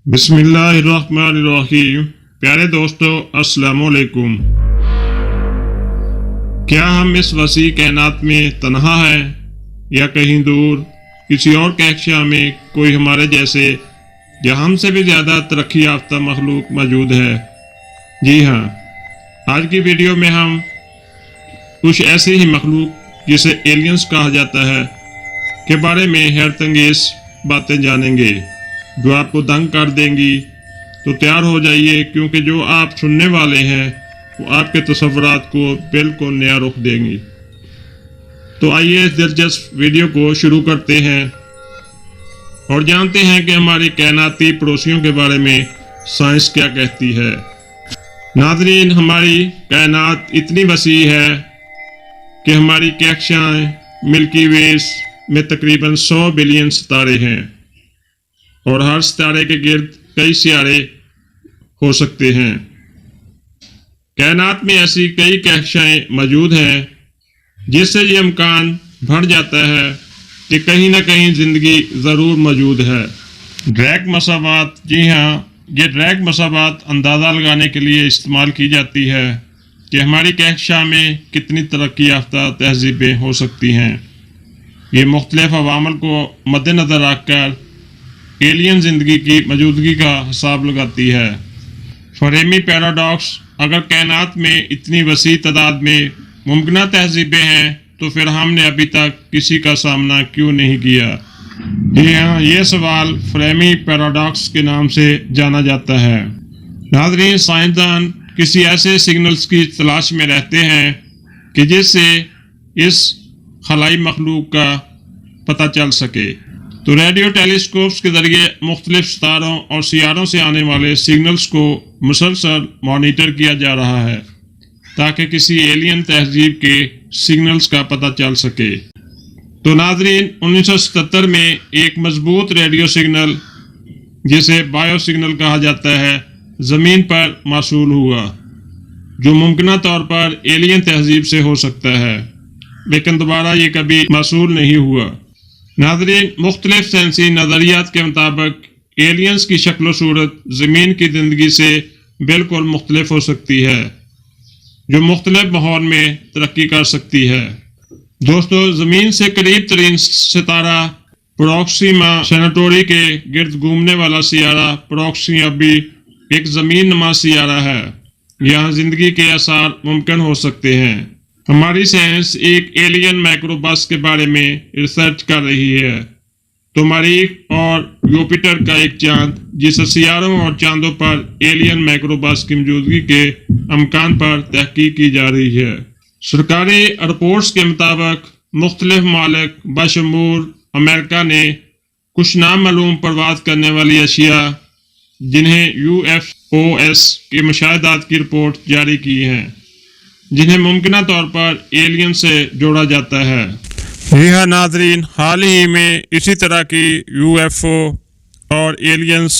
بسم اللہ الرحمن الرحیم۔ پیارے دوستو السلام علیکم۔ کیا ہم اس وسیع کائنات میں تنہا ہیں یا کہیں دور کسی اور کہکشاں میں کوئی ہمارے جیسے یا ہم سے بھی زیادہ ترقی یافتہ مخلوق موجود ہے؟ جی ہاں، آج کی ویڈیو میں ہم کچھ ایسے ہی مخلوق جسے ایلینز کہا جاتا ہے کے بارے میں حیرت انگیز باتیں جانیں گے جو آپ کو دنگ کر دیں گی۔ تو تیار ہو جائیے، کیونکہ جو آپ سننے والے ہیں وہ آپ کے تصورات کو بالکل نیا رخ دیں گی۔ تو آئیے اس دلچسپ ویڈیو کو شروع کرتے ہیں اور جانتے ہیں کہ ہماری کائناتی پڑوسیوں کے بارے میں سائنس کیا کہتی ہے۔ ناظرین، ہماری کائنات اتنی وسیع ہے کہ ہماری کہکشاں ملکی ویز میں تقریباً 100 بلین ستارے ہیں اور ہر ستارے کے گرد کئی سیارے ہو سکتے ہیں۔ کائنات میں ایسی کئی کہکشائیں موجود ہیں جس سے یہ امکان بڑھ جاتا ہے کہ کہیں نہ کہیں زندگی ضرور موجود ہے۔ ڈیریکٹ مساوات، جی ہاں، یہ ڈیریکٹ مساوات اندازہ لگانے کے لیے استعمال کی جاتی ہے کہ ہماری کہکشاں میں کتنی ترقی یافتہ تہذیبیں ہو سکتی ہیں۔ یہ مختلف عوامل کو مد نظر رکھ کر ایلین زندگی کی موجودگی کا حساب لگاتی ہے۔ فریمی پیراڈاکس: اگر کائنات میں اتنی وسیع تعداد میں ممکنہ تہذیبیں ہیں تو پھر ہم نے ابھی تک کسی کا سامنا کیوں نہیں کیا؟ جی ہاں، یہ سوال فریمی پیراڈاکس کے نام سے جانا جاتا ہے۔ ناظرین، سائنسدان کسی ایسے سگنلز کی تلاش میں رہتے ہیں کہ جس سے اس خلائی مخلوق کا پتہ چل سکے۔ تو ریڈیو ٹیلیسکوپس کے ذریعے مختلف ستاروں اور سیاروں سے آنے والے سگنلز کو مسلسل مانیٹر کیا جا رہا ہے تاکہ کسی ایلین تہذیب کے سگنلز کا پتہ چل سکے۔ تو ناظرین، 1977 میں ایک مضبوط ریڈیو سگنل جسے بایو سگنل کہا جاتا ہے زمین پر موصول ہوا، جو ممکنہ طور پر ایلین تہذیب سے ہو سکتا ہے، لیکن دوبارہ یہ کبھی موصول نہیں ہوا۔ ناظرین، مختلف سائنسی نظریات کے مطابق ایلینز کی شکل و صورت زمین کی زندگی سے بالکل مختلف ہو سکتی ہے، جو مختلف ماحول میں ترقی کر سکتی ہے۔ دوستو، زمین سے قریب ترین ستارہ پروکسیما سینٹوری کے گرد گھومنے والا سیارہ پروکسیما بھی ایک زمین نما سیارہ ہے۔ یہاں زندگی کے آثار ممکن ہو سکتے ہیں۔ ہماری سائنس ایک ایلین مائکروبس کے بارے میں ریسرچ کر رہی ہے۔ تو مریخ اور یوپیٹر کا ایک چاند، جسے سیاروں اور چاندوں پر ایلین مائکروبس کی موجودگی کے امکان پر تحقیق کی جا رہی ہے۔ سرکاری رپورٹس کے مطابق مختلف ممالک بشمول امریکہ نے کچھ نامعلوم پرواز کرنے والی اشیاء جنہیں UFOs کے مشاہدات کی رپورٹ جاری کی ہیں، جنہیں ممکنہ طور پر ایلین سے جوڑا جاتا ہے۔ جی ہاں ناظرین، حال ہی میں اسی طرح کی UFO اور ایلینز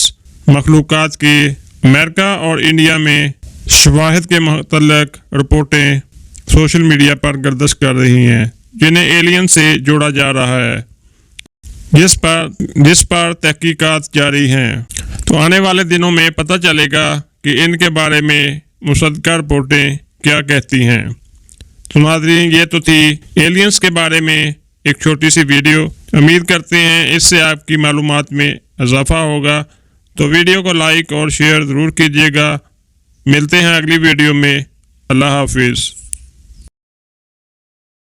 مخلوقات کی امریکہ اور انڈیا میں شواہد کے متعلق رپورٹیں سوشل میڈیا پر گردش کر رہی ہیں، جنہیں ایلین سے جوڑا جا رہا ہے، جس پر تحقیقات جاری ہیں۔ تو آنے والے دنوں میں پتہ چلے گا کہ ان کے بارے میں مصدقہ رپورٹیں کیا کہتی ہیں۔ تو ناظرین، یہ تو تھی ایلینز کے بارے میں ایک چھوٹی سی ویڈیو۔ امید کرتے ہیں اس سے آپ کی معلومات میں اضافہ ہوگا۔ تو ویڈیو کو لائک اور شیئر ضرور کیجیے گا۔ ملتے ہیں اگلی ویڈیو میں۔ اللہ حافظ۔